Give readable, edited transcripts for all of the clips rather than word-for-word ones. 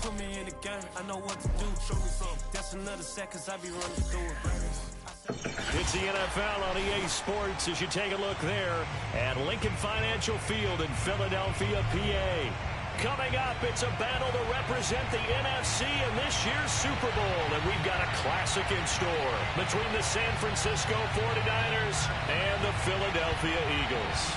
put me in the game, I know what to do. Show me something. That's another set, cause I be running through it. It's the NFL on EA Sports as you take a look there at Lincoln Financial Field in Philadelphia, PA. Coming up, it's a battle to represent the NFC in this year's Super Bowl, and we've got a classic in store between the San Francisco 49ers and the Philadelphia Eagles.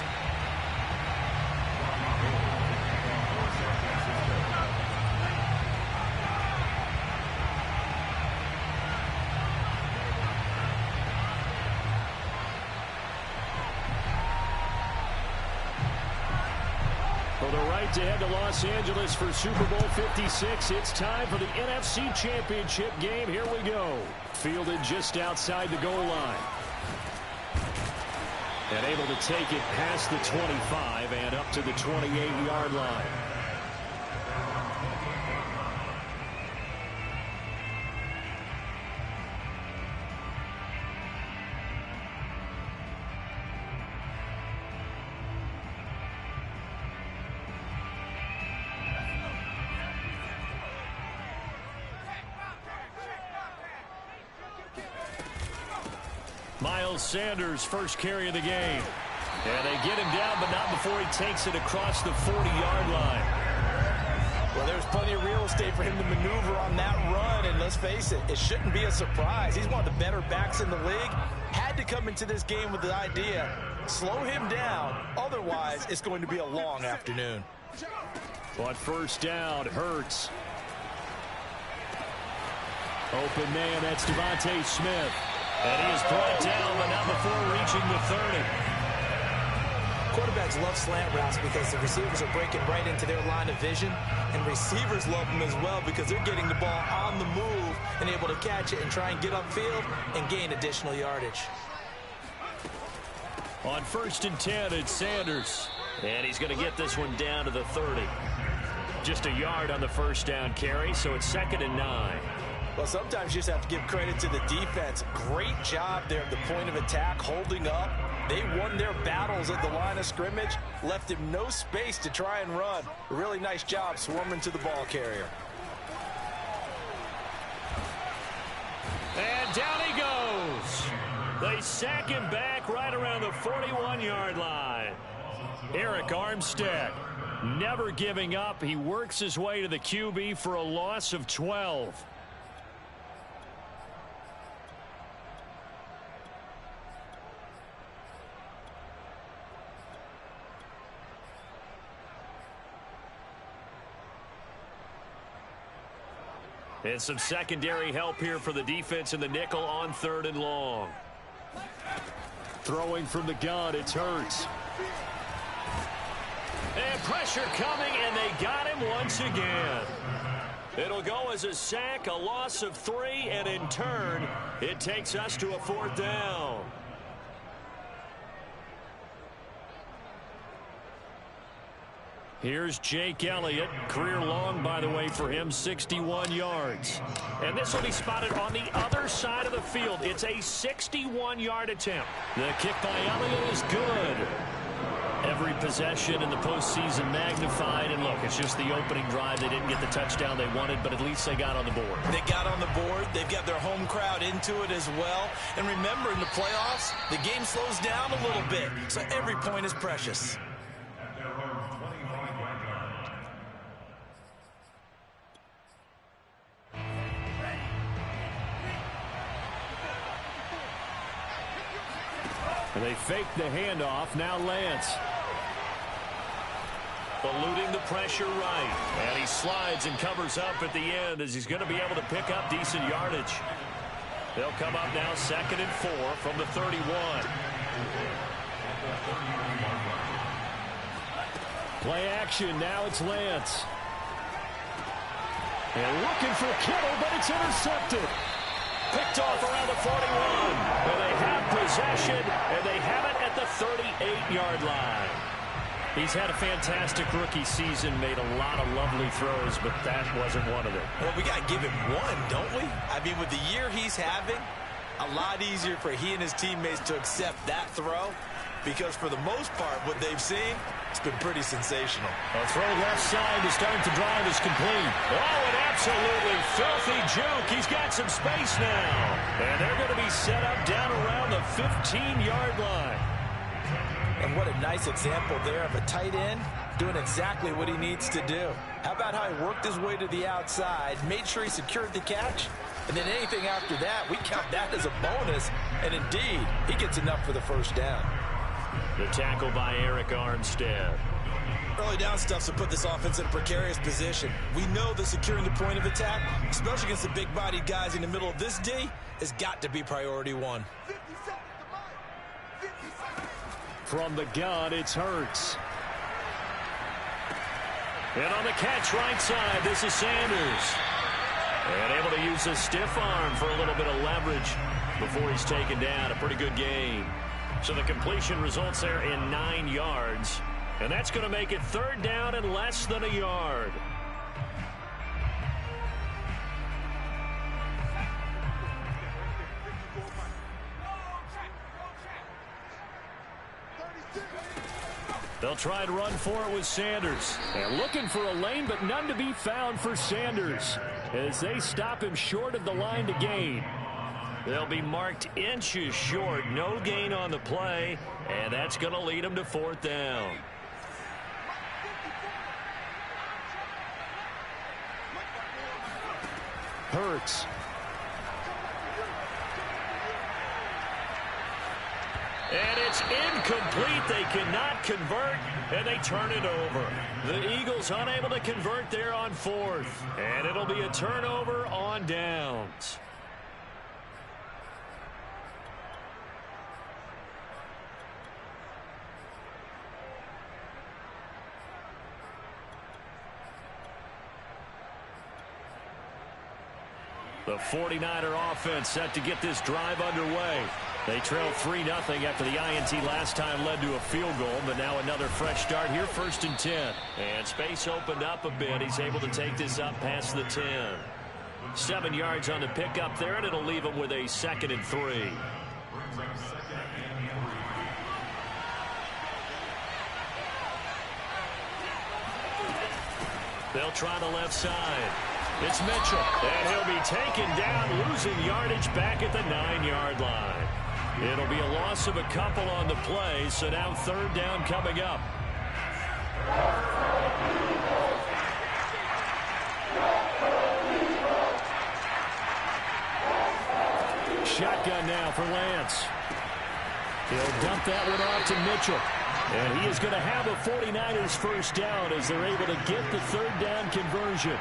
For the right to head to Los Angeles for Super Bowl 56, it's time for the NFC Championship game. Here we go. Fielded just outside the goal line. And able to take it past the 25 and up to the 28-yard line. Miles Sanders, first carry of the game. And they get him down, but not before he takes it across the 40-yard line. Well, there's plenty of real estate for him to maneuver on that run, and let's face it, it shouldn't be a surprise. He's one of the better backs in the league. Had to come into this game with the idea, slow him down, otherwise it's going to be a long afternoon. On first down, Hurts. Open man, that's Devontae Smith. And he is brought down, but not before reaching the 30. Quarterbacks love slant routes because the receivers are breaking right into their line of vision, and receivers love them as well because they're getting the ball on the move and able to catch it and try and get upfield and gain additional yardage. On first and 10, it's Sanders. And he's going to get this one down to the 30. Just a yard on the first down carry, so it's 2nd and 9. Well, sometimes you just have to give credit to the defense. Great job there at the point of attack, holding up. They won their battles at the line of scrimmage, left him no space to try and run. A really nice job swarming to the ball carrier. And down he goes. They sack him back right around the 41-yard line. Eric Armstead, never giving up. He works his way to the QB for a loss of 12. And some secondary help here for the defense in the nickel on 3rd and long. Throwing from the gun, it's Hurts. And pressure coming, and they got him once again. It'll go as a sack, a loss of 3, and in turn, it takes us to a 4th down. Here's Jake Elliott. Career long, by the way, for him, 61 yards. And this will be spotted on the other side of the field. It's a 61-yard attempt. The kick by Elliott is good. Every possession in the postseason magnified. And look, it's just the opening drive. They didn't get the touchdown they wanted, but at least they got on the board. They got on the board. They've got their home crowd into it as well. And remember, in the playoffs, the game slows down a little bit. So every point is precious. And they fake the handoff. Now Lance. Eluding the pressure right. And he slides and covers up at the end as he's going to be able to pick up decent yardage. They'll come up now 2nd and 4 from the 31. Play action. Now it's Lance. And looking for Kittle, but it's intercepted. Picked off around the 41. And they have possession, and they have it at the 38-yard line. He's had a fantastic rookie season, made a lot of lovely throws, but that wasn't one of them. Well, we got to give him one, don't we? I mean, with the year he's having, a lot easier for he and his teammates to accept that throw, because for the most part, what they've seen, It's been pretty sensational. A throw left side to start the drive is complete. Oh, an absolutely filthy juke. He's got some space now. And they're going to be set up down around the 15-yard line. And what a nice example there of a tight end doing exactly what he needs to do. How about how he worked his way to the outside, made sure he secured the catch, and then anything after that, we count that as a bonus. And indeed, he gets enough for the first down. The tackle by Eric Armstead. Early down stuff to put this offense in a precarious position. We know that securing the point of attack, especially against the big-bodied guys in the middle of this D, has got to be priority one. From the gun, it's Hurts. And on the catch right side, this is Sanders. And able to use his stiff arm for a little bit of leverage before he's taken down. A pretty good game. So the completion results there in 9 yards. And that's going to make it third down and less than a yard. They'll try and run for it with Sanders. And looking for a lane, but none to be found for Sanders as they stop him short of the line to gain. They'll be marked inches short. No gain on the play, and that's going to lead them to fourth down. Hurts. And it's incomplete. They cannot convert, and they turn it over. The Eagles unable to convert there on fourth. And it'll be a turnover on downs. The 49er offense set to get this drive underway. They trailed 3-0 after the INT last time led to a field goal, but now another fresh start here, 1st and 10. And space opened up a bit. He's able to take this up past the 10. 7 yards on the pickup there, and it'll leave him with a 2nd and 3. They'll try the left side. It's Mitchell, and he'll be taken down, losing yardage back at the 9-yard line. It'll be a loss of a couple on the play, so now third down coming up. Shotgun now for Lance. He'll dump that one off to Mitchell. And he is going to have a 49ers first down as they're able to get the third down conversion.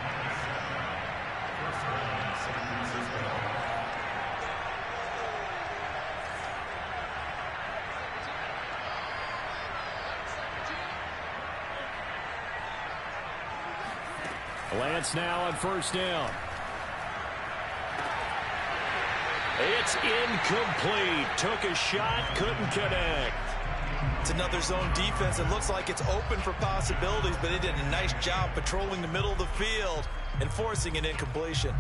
Lance now on first down. It's incomplete. Took a shot, couldn't connect. It's another zone defense. It looks like it's open for possibilities, but they did a nice job patrolling the middle of the field and forcing an incompletion.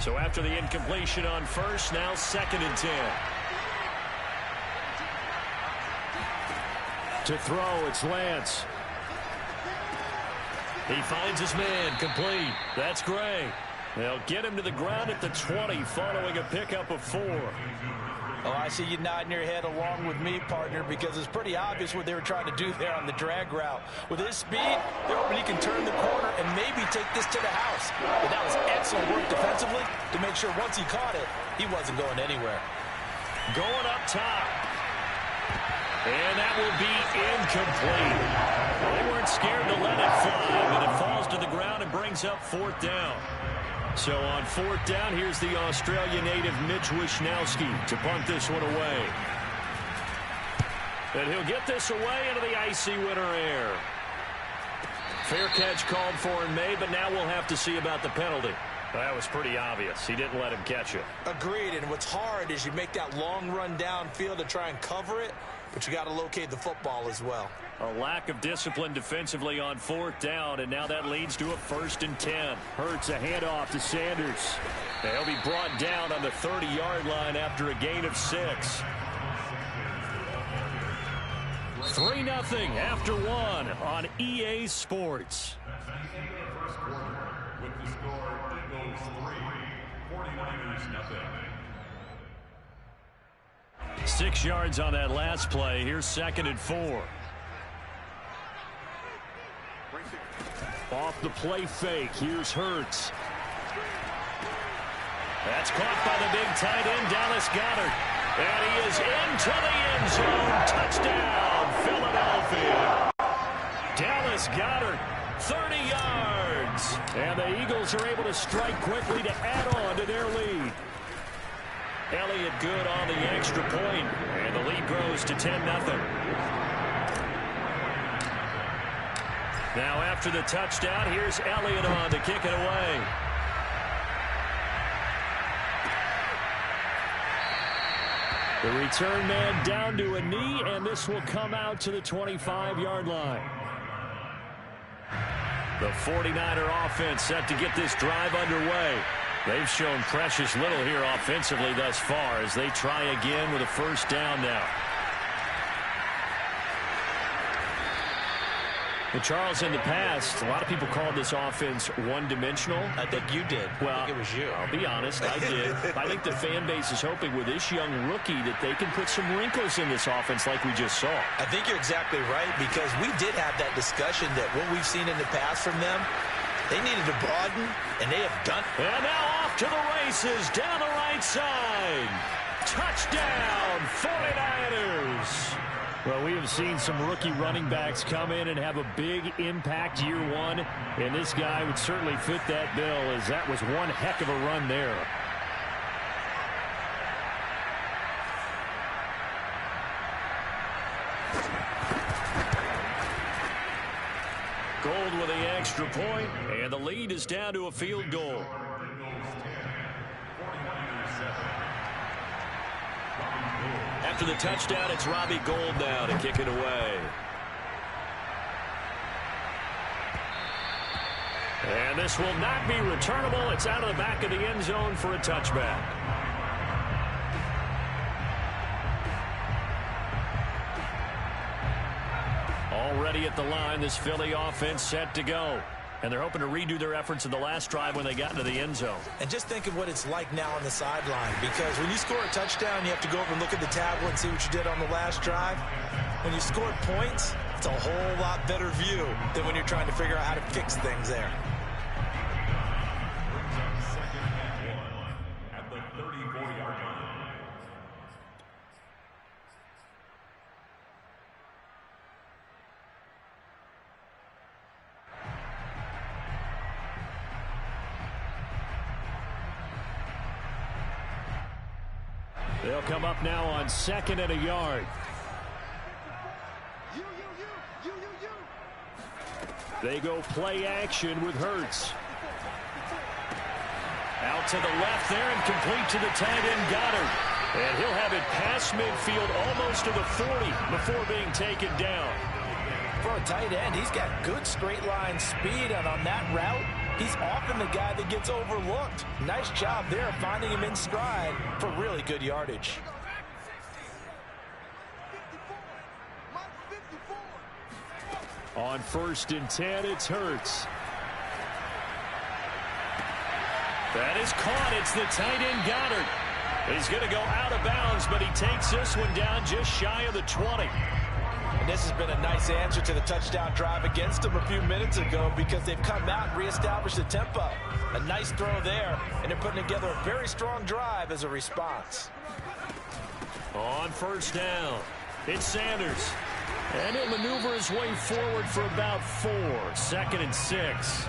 So after the incompletion on first, now 2nd and 10. To throw, it's Lance. He finds his man, complete. That's Gray. They'll get him to the ground at the 20 following a pickup of 4. Oh, I see you nodding your head along with me, partner, because it's pretty obvious what they were trying to do there on the drag route. With his speed, they're hoping he can turn the corner and maybe take this to the house. But that was excellent work defensively to make sure once he caught it, he wasn't going anywhere. Going up top. And that will be incomplete. They weren't scared to let it fly, but it falls to the ground and brings up fourth down. So on fourth down, here's the Australia native Mitch Wishnowsky to punt this one away. And he'll get this away into the icy winter air. Fair catch called for and made, but now we'll have to see about the penalty. That was pretty obvious. He didn't let him catch it. Agreed, and what's hard is you make that long run downfield to try and cover it, but you got to locate the football as well. A lack of discipline defensively on fourth down, and now that leads to a 1st and 10. Hurts a handoff to Sanders. They'll be brought down on the 30-yard line after a gain of 6. 3-0 3-0 after one on EA Sports. With the score, Eagles 3, 49ers nothing. 6 yards on that last play. Here's 2nd and 4. Off the play fake. Here's Hurts. That's caught by the big tight end, Dallas Goedert. And he is into the end zone. Touchdown, Philadelphia. Dallas Goedert, 30 yards. And the Eagles are able to strike quickly to add on to their lead. Elliott good on the extra point, and the lead grows to 10-0. Now after the touchdown, here's Elliott on to kick it away. The return man down to a knee, and this will come out to the 25-yard line. The 49er offense set to get this drive underway. They've shown precious little here offensively thus far as they try again with a first down now. Well, Charles, in the past, a lot of people called this offense one-dimensional. I think you did. Well, I think it was you. I'll be honest, I did. I think the fan base is hoping with this young rookie that they can put some wrinkles in this offense like we just saw. I think you're exactly right, because we did have that discussion that what we've seen in the past from them, they needed to broaden, and they have done. And now off to the races down the right side. Touchdown, 49ers. Well, we have seen some rookie running backs come in and have a big impact year one, and this guy would certainly fit that bill, as that was one heck of a run there. Gold with the extra point, and the lead is down to a field goal. After the touchdown, it's Robbie Gould now to kick it away. And this will not be returnable. It's out of the back of the end zone for a touchback. Already at the line, this Philly offense set to go. And they're hoping to redo their efforts in the last drive when they got into the end zone. And just think of what it's like now on the sideline, because when you score a touchdown, you have to go over and look at the tablet and see what you did on the last drive. When you scored points, it's a whole lot better view than when you're trying to figure out how to fix things there. At the 34-yard line. They'll come up now on 2nd and a yard. They go play action with Hurts. Out to the left there and complete to the tight end Goddard. And he'll have it past midfield almost to the 40 before being taken down. For a tight end, he's got good straight line speed, and on that route, he's often the guy that gets overlooked. Nice job there finding him in stride for really good yardage. On 1st and 10, it's Hurts. That is caught. It's the tight end Goddard. He's going to go out of bounds, but he takes this one down just shy of the 20. And this has been a nice answer to the touchdown drive against them a few minutes ago, because they've come out and reestablished the tempo. A nice throw there, and they're putting together a very strong drive as a response. On 1st down, it's Sanders. And he'll maneuver his way forward for about 4. 2nd and 6.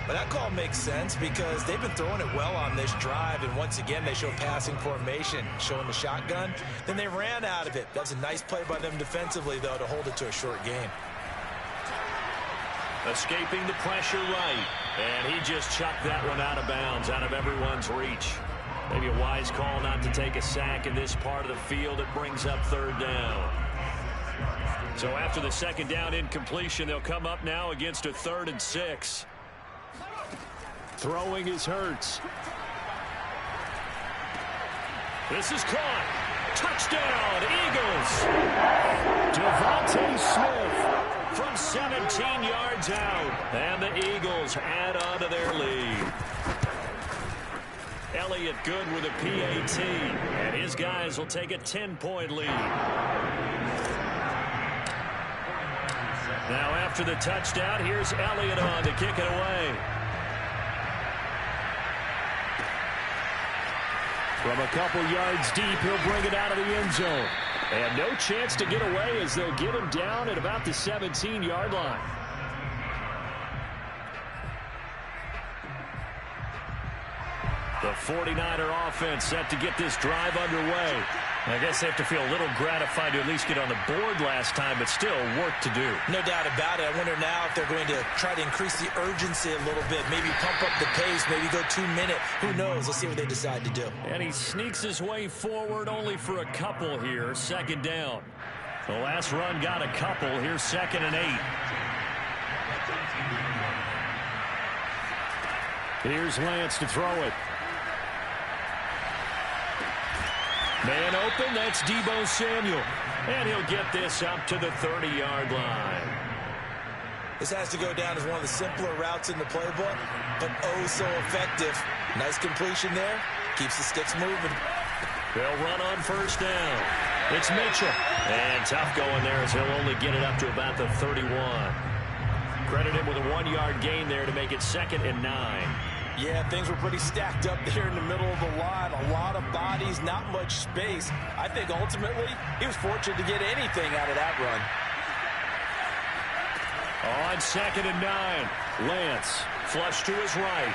But that call makes sense, because they've been throwing it well on this drive, and once again they show passing formation, showing the shotgun. Then they ran out of it. That's a nice play by them defensively, though, to hold it to a short game. Escaping the pressure right, and he just chucked that one out of bounds, out of everyone's reach. Maybe a wise call not to take a sack in this part of the field. It brings up 3rd down. So after the 2nd down incompletion, they'll come up now against a 3rd and 6. Throwing is Hurts. This is caught. Touchdown, Eagles. Devontae Smith from 17 yards out. And the Eagles add on to their lead. Elliott good with a PAT. And his guys will take a 10-point lead. Now after the touchdown, here's Elliott on to kick it away. From a couple yards deep, he'll bring it out of the end zone. And no chance to get away as they'll get him down at about the 17-yard line. The 49er offense set to get this drive underway. I guess they have to feel a little gratified to at least get on the board last time, but still work to do. No doubt about it. I wonder now if they're going to try to increase the urgency a little bit, maybe pump up the pace, maybe go 2-minute. Who knows? Let's see what they decide to do. And he sneaks his way forward only for a couple here. Second down. The last run got a couple. Here's 2nd and 8. Here's Lance to throw it. Man open, that's Deebo Samuel. And he'll get this up to the 30-yard line. This has to go down as one of the simpler routes in the playbook, but oh so effective. Nice completion there. Keeps the sticks moving. They'll run on first down. It's Mitchell. And tough going there as he'll only get it up to about the 31. Credit him with a 1-yard gain there to make it 2nd and 9. Yeah, things were pretty stacked up there in the middle of the line. A lot of bodies, not much space. I think ultimately he was fortunate to get anything out of that run. On 2nd and 9, Lance flush to his right.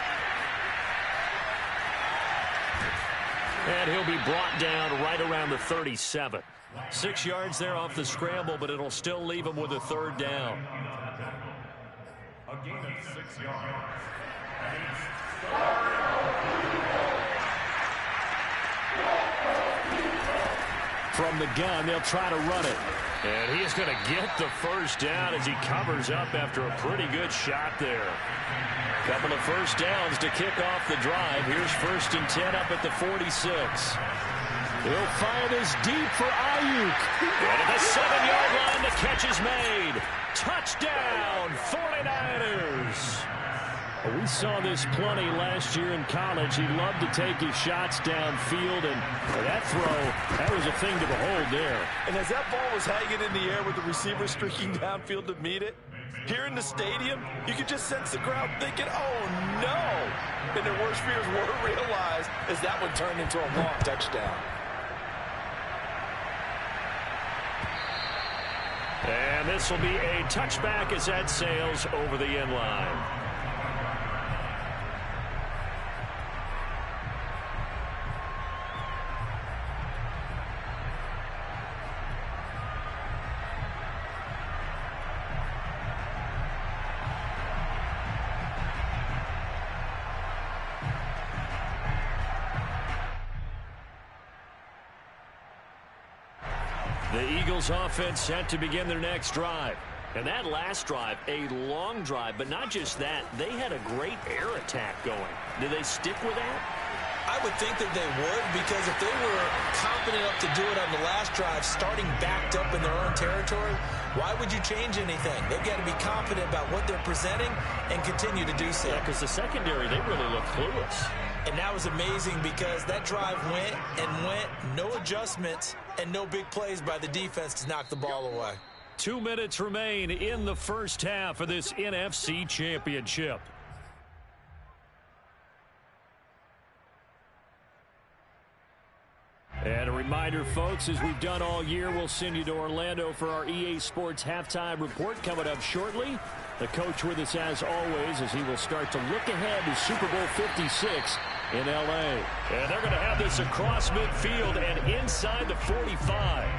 And he'll be brought down right around the 37. 6 yards there off the scramble, but it'll still leave him with a 3rd down. A gain of 6 yards. From the gun, they'll try to run it. And he's going to get the first down as he covers up after a pretty good shot there. Couple of first downs to kick off the drive. Here's 1st and 10 up at the 46. He'll fire this deep for Ayuk. And at the 7-yard line, the catch is made. Touchdown, 49ers. We saw this plenty last year in college. He loved to take his shots downfield, and that throw, that was a thing to behold there. And as that ball was hanging in the air with the receiver streaking downfield to meet it, here in the stadium, you could just sense the crowd thinking, oh, no. And their worst fears were realized as that one turned into a long touchdown. And this will be a touchback as that sails over the end line. The Eagles offense set to begin their next drive. And that last drive, a long drive, but not just that. They had a great air attack going. Do they stick with that? I would think that they would, because if they were confident enough to do it on the last drive, starting backed up in their own territory, why would you change anything? They've got to be confident about what they're presenting and continue to do so. Yeah, because the secondary, they really look clueless. And that was amazing because that drive went and went, no adjustments, and no big plays by the defense to knock the ball away. 2 minutes remain in the first half of this NFC Championship. And a reminder, folks, as we've done all year, we'll send you to Orlando for our EA Sports halftime report coming up shortly. The coach with us as always as he will start to look ahead to Super Bowl 56 in L.A. And they're going to have this across midfield and inside the 45.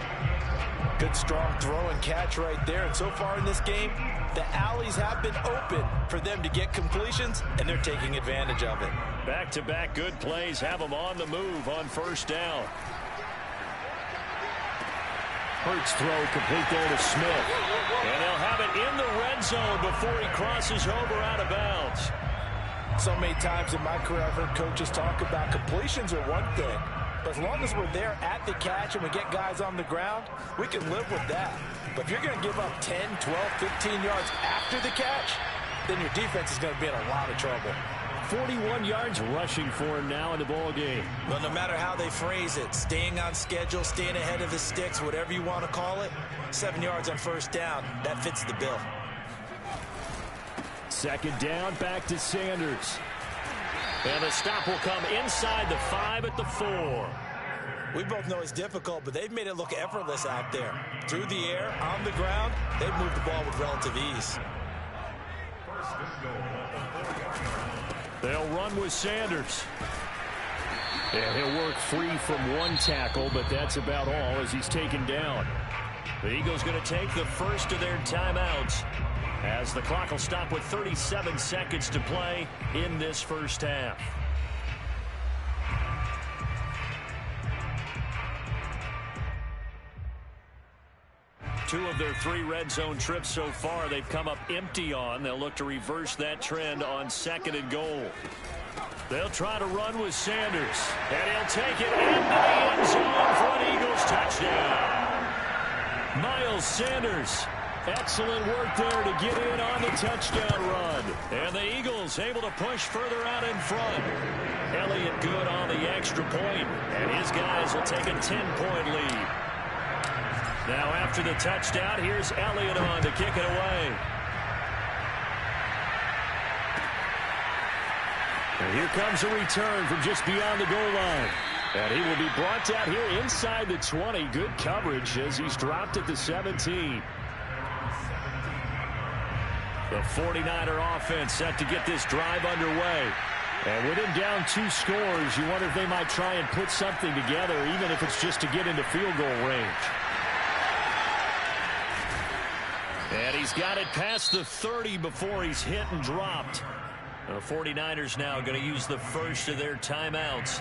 Good strong throw and catch right there. And so far in this game, the alleys have been open for them to get completions, and they're taking advantage of it. Back-to-back good plays have them on the move on first down. Hurts throw complete there to Smith. And they'll have it in the red zone before he crosses over out of bounds. So many times in my career, I've heard coaches talk about completions are one thing, As long as we're there at the catch and we get guys on the ground, we can live with that. But if you're going to give up 10, 12, 15 yards after the catch, then your defense is going to be in a lot of trouble. 41 yards rushing for him now in the ball game. Well, no matter how they phrase it, staying on schedule, staying ahead of the sticks, whatever you want to call it, 7 yards on first down, that fits the bill. Second down, back to Sanders. And the stop will come inside the 5 at the 4. We both know it's difficult, but they've made it look effortless out there. Through the air, on the ground, they've moved the ball with relative ease. They'll run with Sanders. And he'll work free from one tackle, but that's about all as he's taken down. The Eagles going to take the first of their timeouts as the clock will stop with 37 seconds to play in this first half. Two of their 3 red zone trips so far they've come up empty on. They'll look to reverse that trend on 2nd and goal. They'll try to run with Sanders, and he'll take it into the end zone for an Eagles touchdown. Miles Sanders, excellent work there to get in on the touchdown run. And the Eagles able to push further out in front. Elliott good on the extra point, and his guys will take a 10-point lead. Now after the touchdown, here's Elliott on to kick it away. And here comes a return from just beyond the goal line. And he will be brought down here inside the 20. Good coverage as he's dropped at the 17. The 49er offense set to get this drive underway. And with him down 2 scores, you wonder if they might try and put something together, even if it's just to get into field goal range. And he's got it past the 30 before he's hit and dropped. The 49ers now going to use the first of their timeouts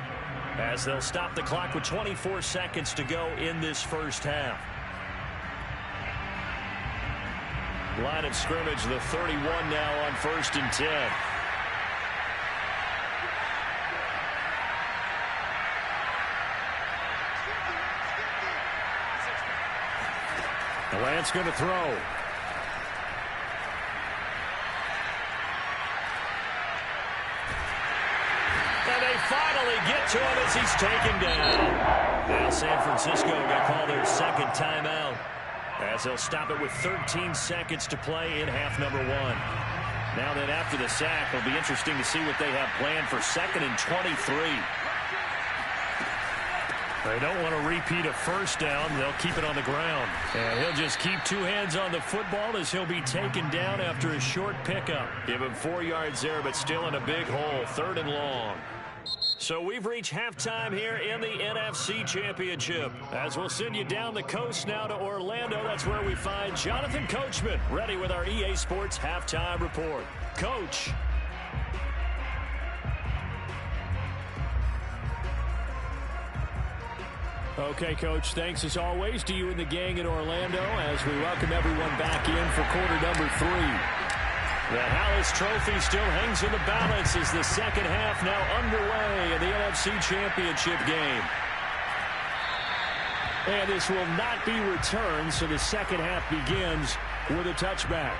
as they'll stop the clock with 24 seconds to go in this first half. Line of scrimmage, the 31 now on 1st and 10. Lance going to throw. And they finally get to him as he's taken down. Now San Francisco going to call their second timeout as they'll stop it with 13 seconds to play in half number 1. Now that after the sack, it'll be interesting to see what they have planned for 2nd and 23. They don't want to repeat a first down. They'll keep it on the ground. And he'll just keep 2 hands on the football as he'll be taken down after a short pickup. Give him 4 yards there, but still in a big hole. 3rd and long. So we've reached halftime here in the NFC Championship. As we'll send you down the coast now to Orlando. That's where we find Jonathan Coachman ready with our EA Sports Halftime Report. Coach. Okay, Coach, thanks as always to you and the gang in Orlando as we welcome everyone back in for quarter number 3. The Hallis Trophy still hangs in the balance as the second half now underway in the NFC Championship game. And this will not be returned, so the second half begins with a touchback.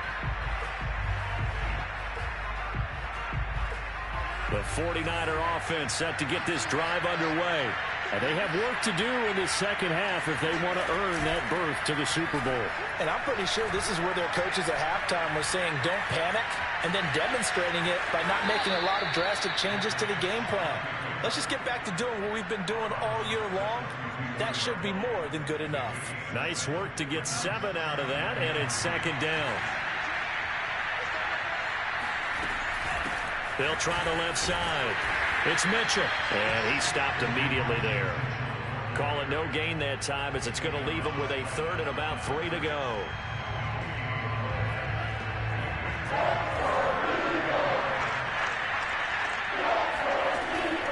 The 49er offense set to get this drive underway. And they have work to do in the second half if they want to earn that berth to the Super Bowl. And I'm pretty sure this is where their coaches at halftime were saying don't panic, and then demonstrating it by not making a lot of drastic changes to the game plan. Let's just get back to doing what we've been doing all year long. That should be more than good enough. Nice work to get 7 out of that, and it's 2nd down. They'll try the left side. It's Mitchell, and he stopped immediately there. Call it no gain that time as it's going to leave him with a 3rd and about 3 to go.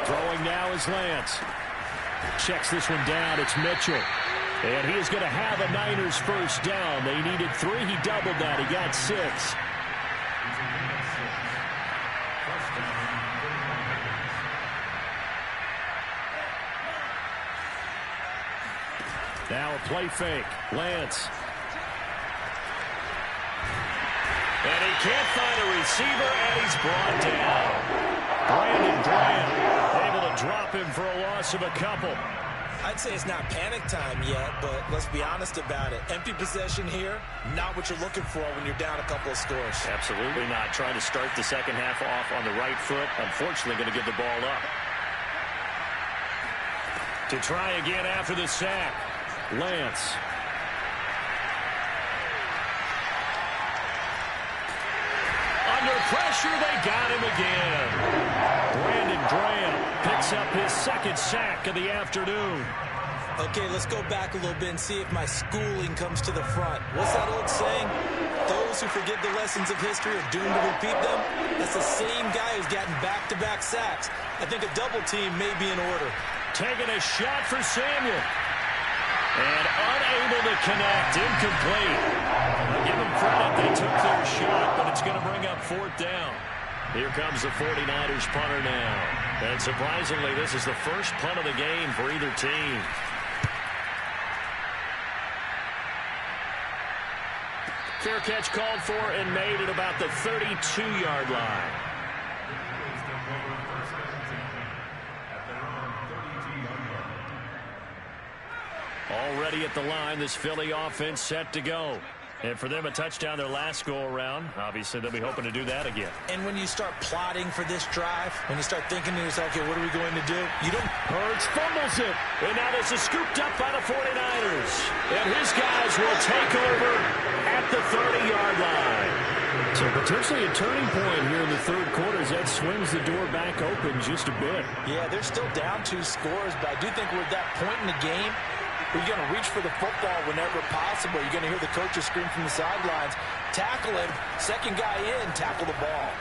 Throwing now is Lance. Checks this one down. It's Mitchell. And he is going to have a Niners first down. They needed 3. He doubled that. He got 6. Now a play fake. Lance. And he can't find a receiver, and he's brought down. Brandon Graham able to drop him for a loss of a couple. I'd say it's not panic time yet, but let's be honest about it. Empty possession here, not what you're looking for when you're down a couple of scores. Absolutely not. Trying to start the second half off on the right foot. Unfortunately, going to give the ball up. To try again after the sack. Lance. Under pressure, they got him again. Brandon Graham picks up his second sack of the afternoon. Okay, let's go back a little bit and see if my schooling comes to the front. What's that old saying? Those who forget the lessons of history are doomed to repeat them. That's the same guy who's gotten back-to-back sacks. I think a double team may be in order. Taking a shot for Samuel. And unable to connect. Incomplete. I'll give them credit. They took their shot, but it's going to bring up fourth down. Here comes the 49ers punter now. And surprisingly, this is the first punt of the game for either team. Fair catch called for and made at about the 32-yard line. Already at the line, this Philly offense set to go. And for them, a touchdown their last go-around. Obviously, they'll be hoping to do that again. And when you start plotting for this drive, when you start thinking to yourself, okay, what are we going to do? You don't... Hurts fumbles it. And now this is scooped up by the 49ers. And his guys will take over at the 30-yard line. So potentially a turning point here in the third quarter as that swings the door back open just a bit. Yeah, they're still down 2 scores, but I do think we're at that point in the game where you're going to reach for the football whenever possible. You're going to hear the coaches scream from the sidelines, tackle him, second guy in, tackle the ball.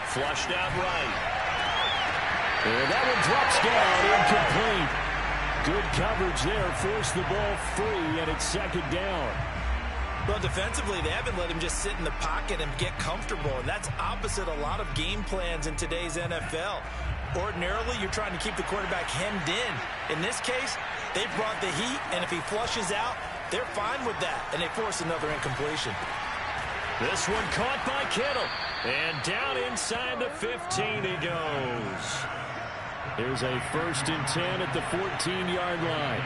Flushed out right. And that one drops down, incomplete. Good coverage there, forced the ball free, and it's second down. Well, defensively, they haven't let him just sit in the pocket and get comfortable, and that's opposite a lot of game plans in today's NFL. Ordinarily, you're trying to keep the quarterback hemmed in. In this case, they brought the heat, and if he flushes out, they're fine with that, and they force another incompletion. This one caught by Kittle, and down inside the 15 he goes. Here's a 1st and 10 at the 14-yard line.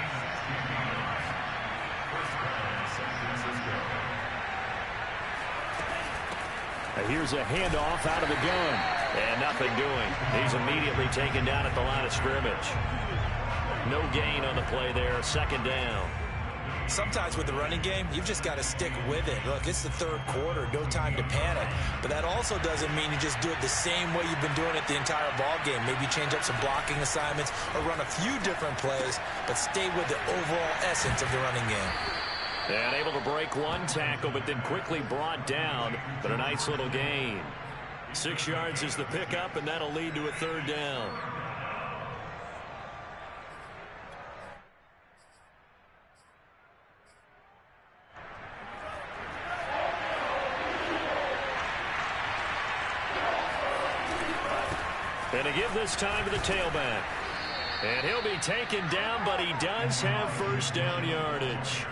Here's a handoff out of the gun. And nothing doing. He's immediately taken down at the line of scrimmage. No gain on the play there. Second down. Sometimes with the running game, you've just got to stick with it. Look, it's the third quarter. No time to panic. But that also doesn't mean you just do it the same way you've been doing it the entire ball game. Maybe change up some blocking assignments or run a few different plays, but stay with the overall essence of the running game. And able to break one tackle, but then quickly brought down. But a nice little gain. 6 yards is the pickup, and that'll lead to a third down. And to give this time to the tailback. And he'll be taken down, but he does have first down yardage.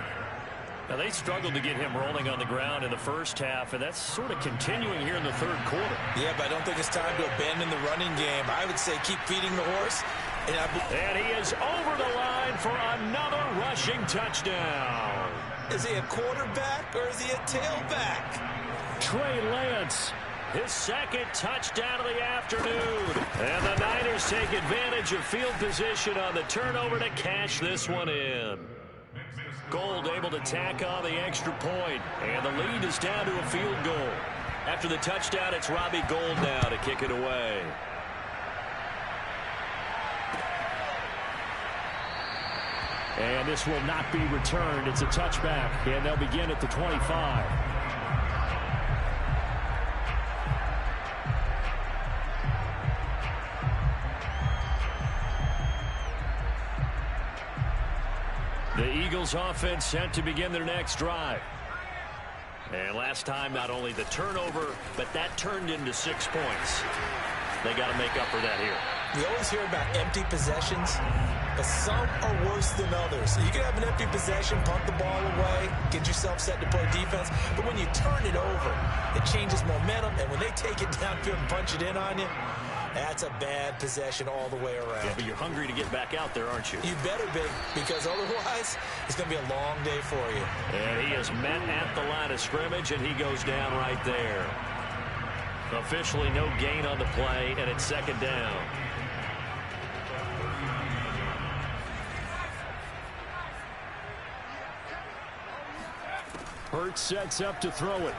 Now, they struggled to get him rolling on the ground in the first half, and that's sort of continuing here in the third quarter. Yeah, but I don't think it's time to abandon the running game. I would say keep feeding the horse. And he is over the line for another rushing touchdown. Is he a quarterback or is he a tailback? Trey Lance, his second touchdown of the afternoon. And the Niners take advantage of field position on the turnover to cash this one in. Gold able to tack on the extra point, and the lead is down to a field goal. After the touchdown, it's Robbie Gould now to kick it away. And this will not be returned. It's a touchback, and they'll begin at the 25. The Eagles offense set to begin their next drive. And last time, not only the turnover, but that turned into 6 points. They got to make up for that here. We always hear about empty possessions. but some are worse than others. You can have an empty possession, punt the ball away, get yourself set to play defense, but when you turn it over, it changes momentum, and when they take it downfield and punch it in on you, that's a bad possession all the way around. Yeah, but you're hungry to get back out there, aren't you? You better be, because otherwise, it's going to be a long day for you. And he is met at the line of scrimmage, and he goes down right there. Officially no gain on the play, and it's second down. Hurts sets up to throw it.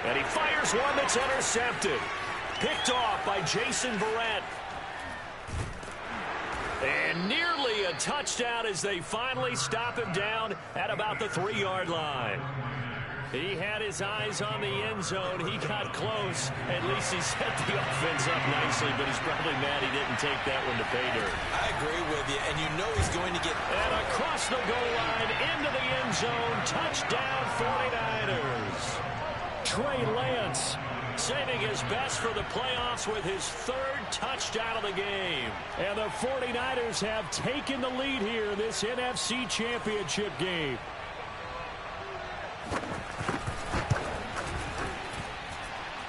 And he fires one that's intercepted. Picked off by Jason Verrett. And nearly a touchdown as they finally stop him down at about the 3-yard line. He had his eyes on the end zone. He got close. At least he set the offense up nicely, but he's probably mad he didn't take that one to pay dirt. I agree with you, and you know he's going to get... And across the goal line, into the end zone, touchdown 49ers. Trey Lance saving his best for the playoffs with his 3rd touchdown of the game. And the 49ers have taken the lead here in this NFC Championship game.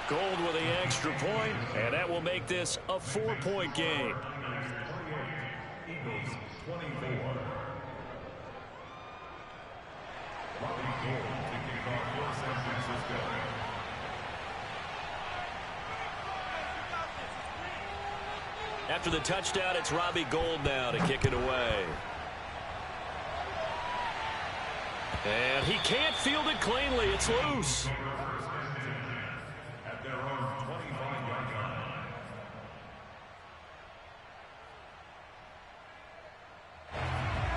Gold with the extra point, and that will make this a 4-point game. Eagles 24. Robbie Gould kicking off for San Francisco. After the touchdown, it's Robbie Gould now to kick it away. And he can't field it cleanly. It's loose. At their own 25-yard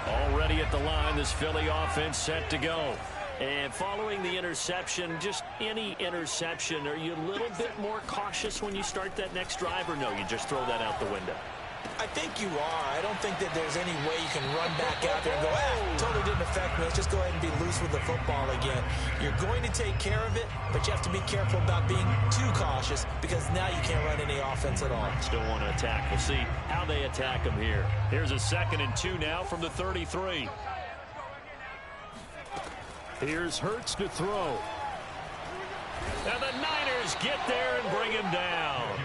line. Already at the line, this Philly offense set to go. And following the interception, just any interception, are you a little bit more cautious when you start that next drive, or no, you just throw that out the window? I think you are. I don't think that there's any way you can run back out there and go, totally didn't affect me. Let's just go ahead and be loose with the football again. You're going to take care of it, but you have to be careful about being too cautious because now you can't run any offense at all. Still want to attack. We'll see how they attack him here. Here's a 2nd and 2 now from the 33. Here's Hurts to throw. And the Niners get there and bring him down.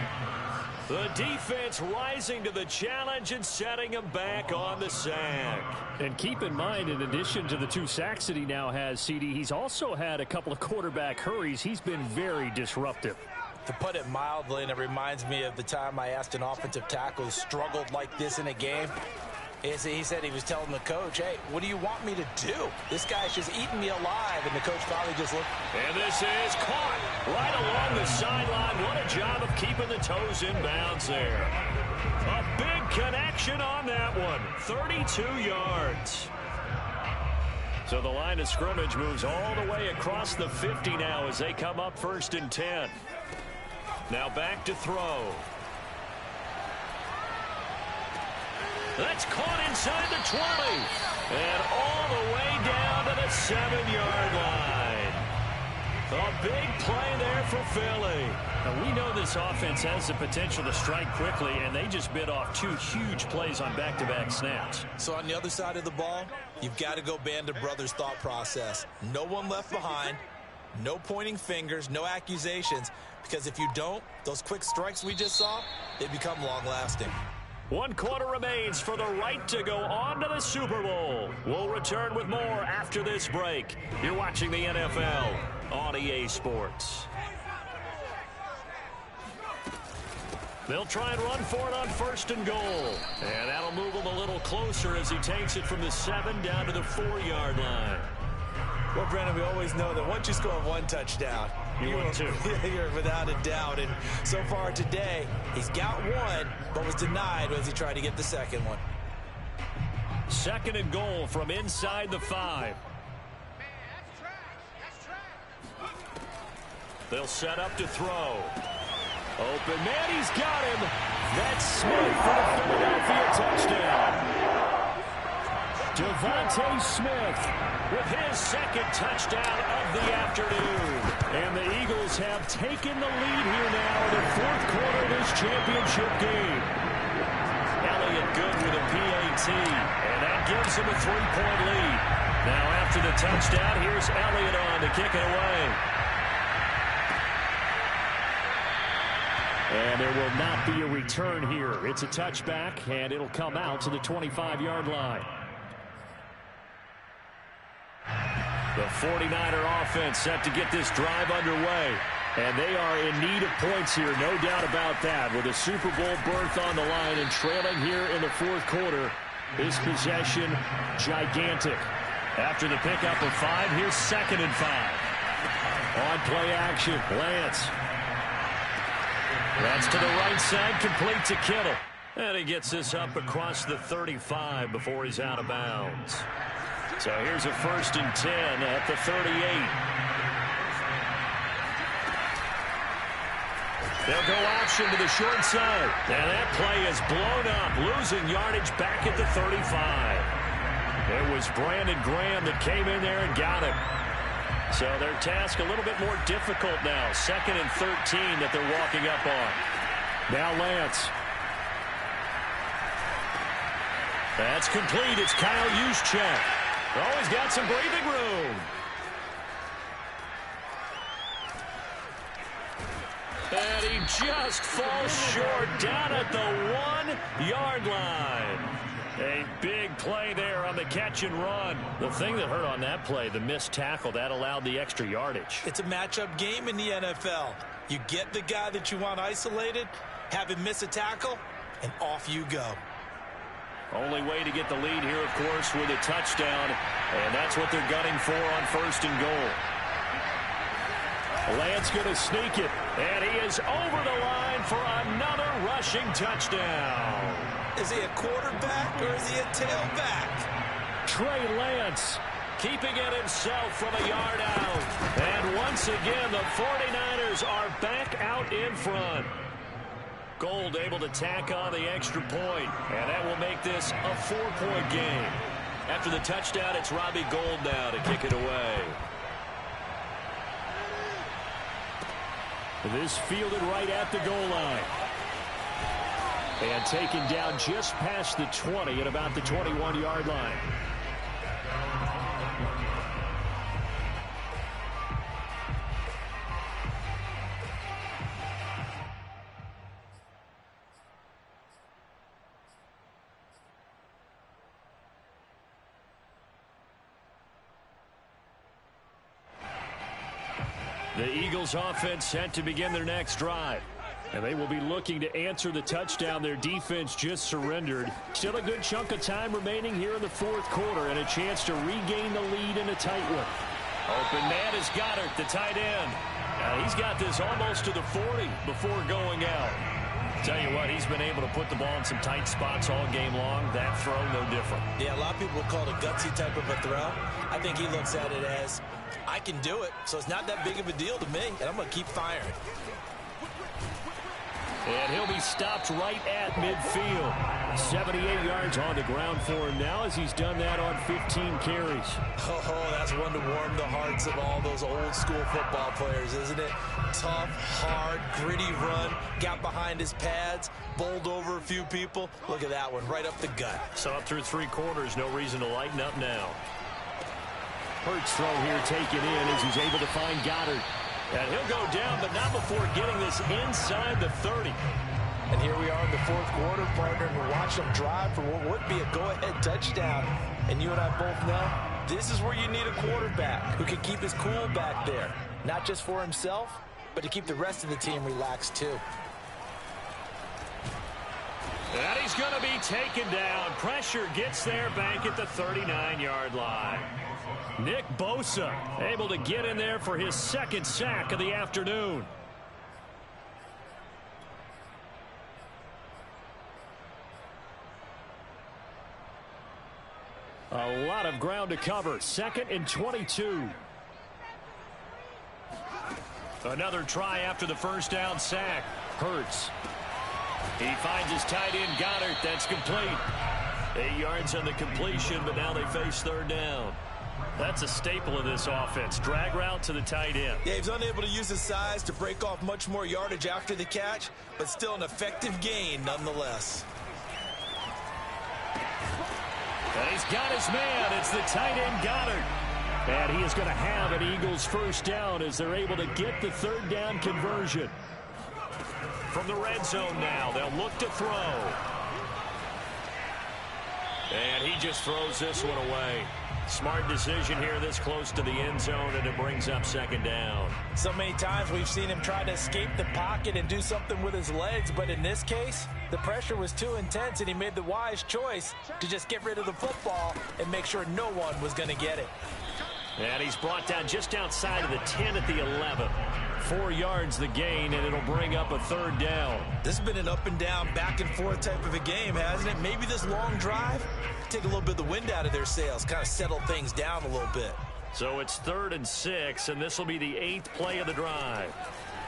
The defense rising to the challenge and setting him back on the sack. And keep in mind, in addition to the 2 sacks that he now has, CD, he's also had a couple of quarterback hurries. He's been very disruptive. To put it mildly, and it reminds me of the time I asked an offensive tackle who struggled like this in a game. He said he was telling the coach, hey, what do you want me to do? This guy's just eating me alive. And the coach probably just looked. And this is caught right along the sideline. What a job of keeping the toes in bounds there. A big connection on that one. 32 yards. So the line of scrimmage moves all the way across the 50 now as they come up 1st and 10. Now back to throw. That's caught inside the 20. And all the way down to the 7-yard line. A big play there for Philly. Now we know this offense has the potential to strike quickly, and they just bit off 2 huge plays on back-to-back snaps. So on the other side of the ball, you've got to go Band of Brothers thought process. No one left behind. No pointing fingers, no accusations. Because if you don't, those quick strikes we just saw, they become long-lasting. 1 quarter remains for the right to go on to the Super Bowl. We'll return with more after this break. You're watching the NFL on EA Sports. They'll try and run for it on 1st and goal. And that'll move him a little closer as he takes it from the 7 down to the 4-yard line. Well, Brandon, we always know that once you score 1 touchdown, you win 2. You're without a doubt. And so far today, he's got 1, but was denied as he tried to get the 2nd one. 2nd and goal from inside the 5. They'll set up to throw. Open man, he's got him. That's Smith for the Philadelphia touchdown. Devontae Smith with his 2nd touchdown of the afternoon. And the Eagles have taken the lead here now in the 4th quarter of this championship game. Elliott good with a PAT, and that gives him a 3-point lead. Now after the touchdown, here's Elliott on to kick it away. And there will not be a return here. It's a touchback, and it'll come out to the 25-yard line. The 49er offense set to get this drive underway. And they are in need of points here, no doubt about that. With a Super Bowl berth on the line and trailing here in the fourth quarter, this possession gigantic. After the pickup of 5, here's 2nd and 5. On play action, Lance. That's to the right side, complete to Kittle. And he gets this up across the 35 before he's out of bounds. So here's a 1st and 10 at the 38. They'll go option to the short side. And that play is blown up, losing yardage back at the 35. It was Brandon Graham that came in there and got him. So their task a little bit more difficult now. 2nd and 13 that they're walking up on. Now Lance. That's complete. It's Kyle Juszczyk. Oh, he's got some breathing room. And he just falls short down at the 1-yard line. A big play there on the catch and run. The thing that hurt on that play, the missed tackle, that allowed the extra yardage. It's a matchup game in the NFL. You get the guy that you want isolated, have him miss a tackle, and off you go. Only way to get the lead here, of course, with a touchdown. And that's what they're gunning for on 1st and goal. Lance going to sneak it. And he is over the line for another rushing touchdown. Is he a quarterback or is he a tailback? Trey Lance keeping it himself from a yard out. And once again, the 49ers are back out in front. Gold able to tack on the extra point, and that will make this a 4-point game. After the touchdown, it's Robbie Gould now to kick it away. This fielded right at the goal line. And taken down just past the 20 at about the 21-yard line. The Eagles offense set to begin their next drive. And they will be looking to answer the touchdown their defense just surrendered. Still a good chunk of time remaining here in the fourth quarter and a chance to regain the lead in a tight one. Open man is Goddard, the tight end. He's got this almost to the 40 before going out. Tell you what, he's been able to put the ball in some tight spots all game long. That throw, no different. Yeah, a lot of people call it a gutsy type of a throw. I think he looks at it as, I can do it, so it's not that big of a deal to me, and I'm going to keep firing. And he'll be stopped right at midfield. 78 yards on the ground for him now as he's done that on 15 carries. Oh, that's one to warm the hearts of all those old school football players, isn't it? Tough, hard, gritty run, got behind his pads, bowled over a few people. Look at that one, right up the gut. So up through 3 quarters, no reason to lighten up now. Hurts throw here taken in as he's able to find Goddard. And he'll go down, but not before getting this inside the 30. And here we are in the fourth quarter, partner, and we're watching them drive for what would be a go-ahead touchdown. And you and I both know this is where you need a quarterback who can keep his cool back there. Not just for himself, but to keep the rest of the team relaxed too. And he's going to be taken down. Pressure gets there back at the 39-yard line. Nick Bosa able to get in there for his second sack of the afternoon. A lot of ground to cover. 2nd and 22. Another try after the first down sack. Hurts. He finds his tight end Goddard. That's complete. 8 yards on the completion, but now they face third down. That's a staple of this offense. Drag route to the tight end. Yeah, he's unable to use his size to break off much more yardage after the catch, but still an effective gain nonetheless. And he's got his man. It's the tight end Goddard. And he is going to have an Eagles first down as they're able to get the third down conversion. From the red zone now, they'll look to throw. And he just throws this one away. Smart decision here this close to the end zone, and it brings up second down. So many times we've seen him try to escape the pocket and do something with his legs, but in this case, the pressure was too intense, and he made the wise choice to just get rid of the football and make sure no one was going to get it. And he's brought down just outside of the 10 at the 11. 4 yards the gain, and it'll bring up a third down. This has been an up and down, back and forth type of a game, hasn't it? Maybe this long drive take a little bit of the wind out of their sails, kind of settle things down a little bit. So it's 3rd and 6, and this will be the 8th play of the drive.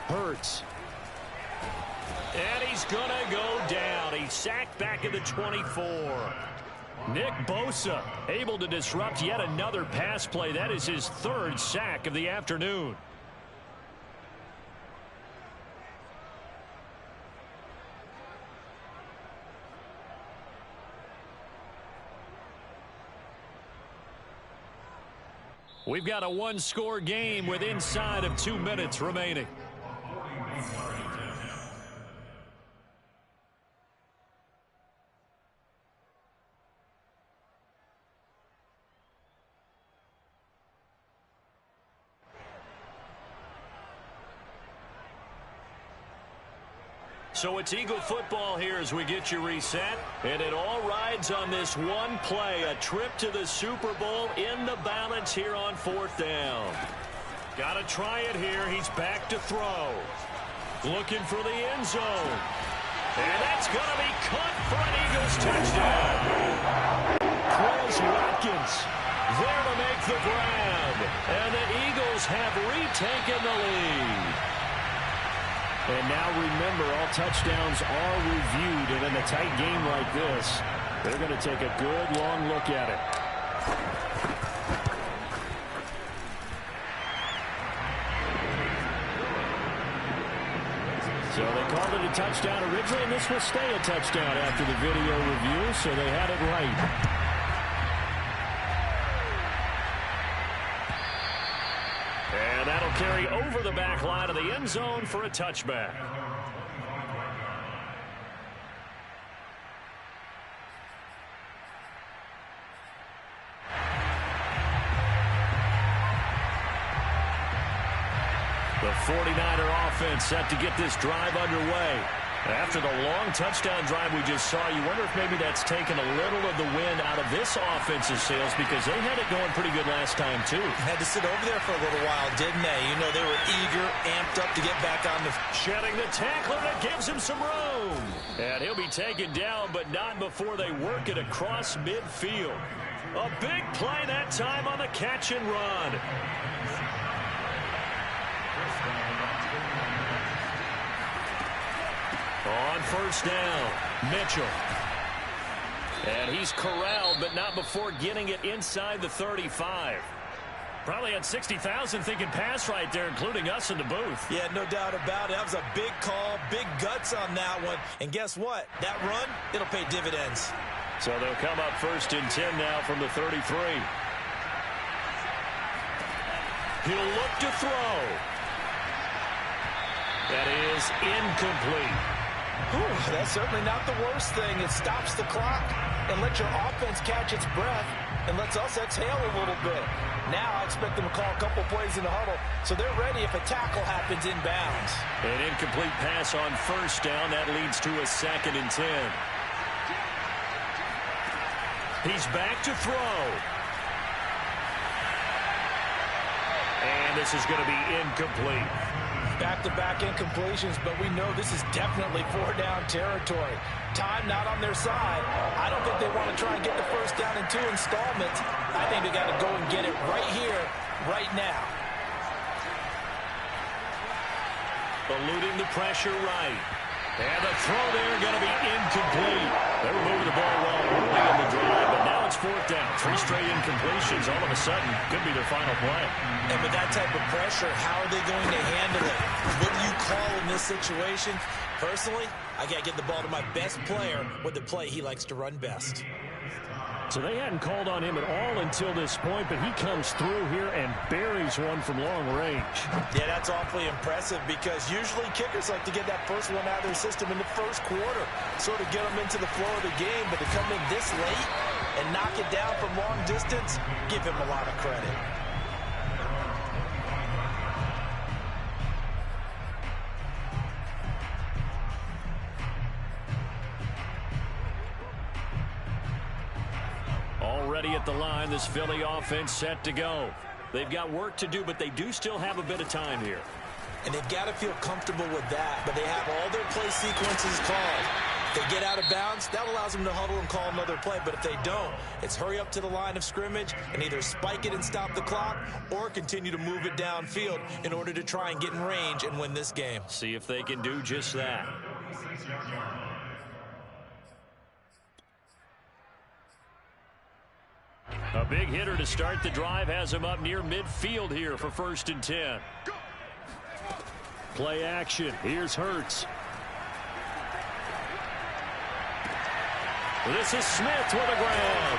Hurts. And he's going to go down. He's sacked back at the 24. Nick Bosa able to disrupt yet another pass play. That is his 3rd sack of the afternoon. We've got a one-score game with inside of 2 minutes remaining. So it's Eagle football here as we get you reset. And it all rides on this one play. A trip to the Super Bowl in the balance here on 4th down. Got to try it here. He's back to throw. Looking for the end zone. And that's going to be caught for an Eagles touchdown. Chris Watkins there to make the grab. And the Eagles have retaken the lead. And now remember, all touchdowns are reviewed, and in a tight game like this, they're going to take a good long look at it. So they called it a touchdown originally, and this will stay a touchdown after the video review, so they had it right. And that'll carry over the back line of the end zone for a touchback. The 49er offense set to get this drive underway. After the long touchdown drive we just saw, you wonder if maybe that's taken a little of the wind out of this offensive sails, because they had it going pretty good last time, too. Had to sit over there for a little while, didn't they? You know, they were eager, amped up to get back on the... Shedding the tackler that gives him some room. And he'll be taken down, but not before they work it across midfield. A big play that time on the catch and run. On 1st down, Mitchell. And he's corralled, but not before getting it inside the 35. Probably had 60,000 thinking pass right there, including us in the booth. Yeah, no doubt about it. That was a big call, big guts on that one. And guess what? That run, it'll pay dividends. So they'll come up 1st and 10 now from the 33. He'll look to throw. That is incomplete. Whew, that's certainly not the worst thing. It stops the clock and lets your offense catch its breath and lets us exhale a little bit. Now I expect them to call a couple plays in the huddle, so they're ready if a tackle happens inbounds. An incomplete pass on 1st down. That leads to a 2nd and 10. He's back to throw. And this is going to be incomplete. Back-to-back incompletions, but we know this is definitely 4-down territory. Time not on their side. I don't think they want to try and get the 1st down in 2 installments. I think they got to go and get it right here, right now. Eluding the pressure right. And the throw there going to be incomplete. They were moving the ball well early in the drive, but now it's 4th down. 3 straight incompletions all of a sudden could be their final play. And with that type of pressure, how are they going to handle it? What do you call in this situation? Personally, I got to get the ball to my best player with the play he likes to run best. So they hadn't called on him at all until this point, but he comes through here and buries one from long range. Yeah, that's awfully impressive because usually kickers like to get that first one out of their system in the first quarter, sort of get them into the flow of the game, but to come in this late and knock it down from long distance, give him a lot of credit. Already at the line, this Philly offense set to go. They've got work to do, but they do still have a bit of time here. And they've got to feel comfortable with that, but they have all their play sequences called. If they get out of bounds, that allows them to huddle and call another play, but if they don't, it's hurry up to the line of scrimmage and either spike it and stop the clock or continue to move it downfield in order to try and get in range and win this game. See if they can do just that. A big hitter to start the drive has him up near midfield here for 1st and 10. Play action. Here's Hurts. This is Smith with a grab.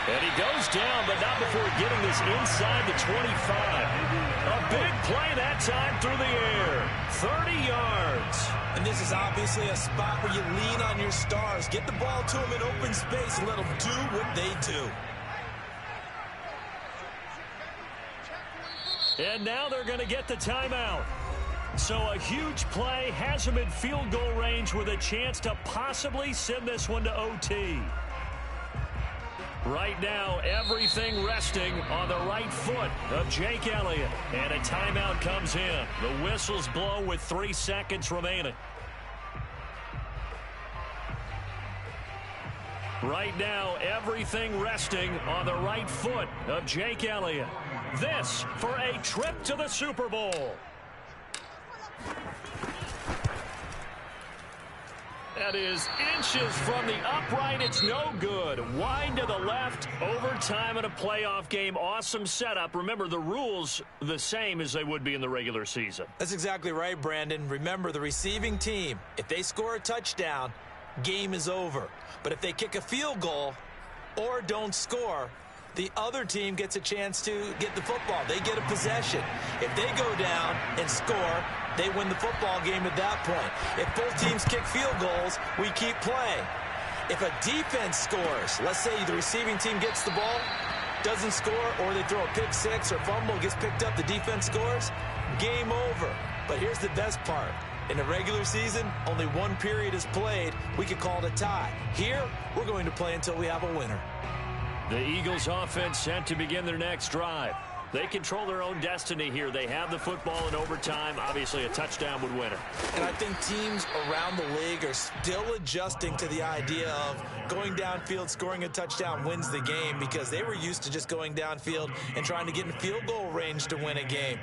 And he goes down, but not before getting this inside the 25. A big play that time through the air. 30 yards. And this is obviously a spot where you lean on your stars. Get the ball to them in open space and let them do what they do. And now they're going to get the timeout. So a huge play has them in field goal range with a chance to possibly send this one to OT. Right now, everything resting on the right foot of Jake Elliott. And a timeout comes in. The whistles blow with 3 seconds remaining. Right now, everything resting on the right foot of Jake Elliott. This for a trip to the Super Bowl. That is inches from the upright. It's no good. Wide to the left. Overtime in a playoff game. Awesome setup. Remember, the rules the same as they would be in the regular season. That's exactly right, Brandon. Remember, the receiving team, if they score a touchdown, game is over. But if they kick a field goal or don't score, the other team gets a chance to get the football. They get a possession. If they go down and score, they win the football game at that point. If both teams kick field goals, we keep playing. If a defense scores, let's say the receiving team gets the ball, doesn't score, or they throw a pick six or fumble, gets picked up, the defense scores, game over. But here's the best part. In the regular season, only one period is played. We could call it a tie. Here, we're going to play until we have a winner. The Eagles offense set to begin their next drive. They control their own destiny here. They have the football in overtime. Obviously, a touchdown would win it. And I think teams around the league are still adjusting to the idea of going downfield, scoring a touchdown wins the game, because they were used to just going downfield and trying to get in field goal range to win a game.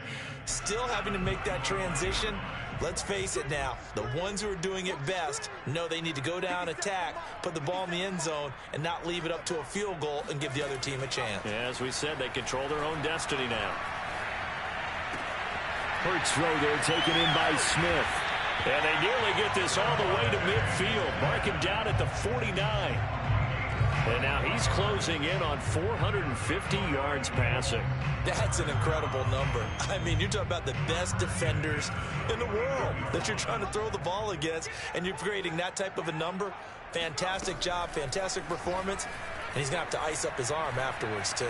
Still having to make that transition. Let's face it now, the ones who are doing it best know they need to go down, attack, put the ball in the end zone, and not leave it up to a field goal and give the other team a chance. Yeah, as we said, they control their own destiny now. Hurts throw there, taken in by Smith. And they nearly get this all the way to midfield. Mark him down at the 49. And now he's closing in on 450 yards passing. That's an incredible number. I mean, you're talking about the best defenders in the world that you're trying to throw the ball against, and you're creating that type of a number. Fantastic job, fantastic performance, and he's going to have to ice up his arm afterwards, too.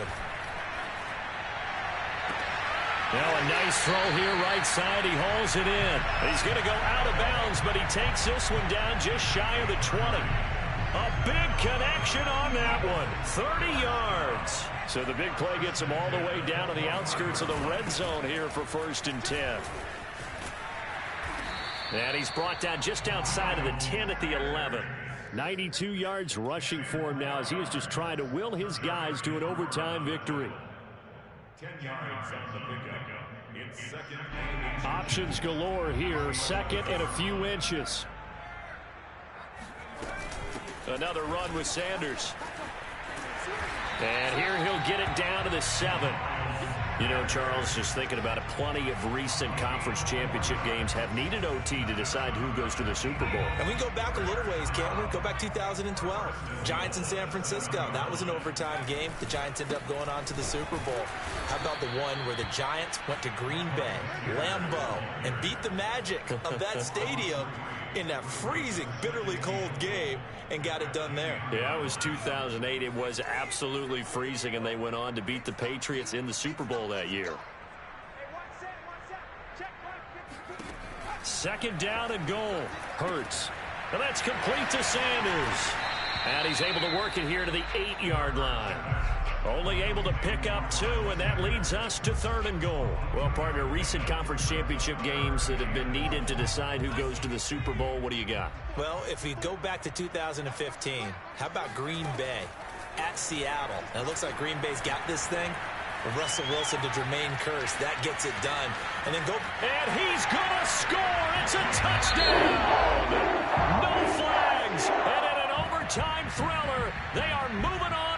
Now a nice throw here, right side. He hauls it in. He's going to go out of bounds, but he takes this one down just shy of the 20. A big connection on that one. 30 yards. So the big play gets him all the way down to the outskirts of the red zone here for 1st and 10. And he's brought down just outside of the 10 at the 11. 92 yards rushing for him now as he is just trying to will his guys to an overtime victory. 10 yards on the pickup. It's 2nd. Options galore here. 2nd and a few inches. Another run with Sanders. And here he'll get it down to the 7. You know, Charles, just thinking about it, plenty of recent conference championship games have needed OT to decide who goes to the Super Bowl. And we can go back a little ways, can't we? Go back 2012. Giants in San Francisco. That was an overtime game. The Giants ended up going on to the Super Bowl. How about the one where the Giants went to Green Bay, Lambeau, and beat the magic of that stadium in that freezing, bitterly cold game and got it done there? Yeah, it was 2008. It was absolutely freezing, and they went on to beat the Patriots in the Super Bowl that year. Second down and goal. Hurts. And that's complete to Sanders. And he's able to work it here to the 8-yard line. Only able to pick up 2, and that leads us to 3rd and goal. Well, partner, recent conference championship games that have been needed to decide who goes to the Super Bowl. What do you got? Well, if we go back to 2015, how about Green Bay at Seattle? And it looks like Green Bay's got this thing. Russell Wilson to Jermaine Kearse. That gets it done. And then go. And he's going to score. It's a touchdown. No flags. And in an overtime thriller, they are moving on.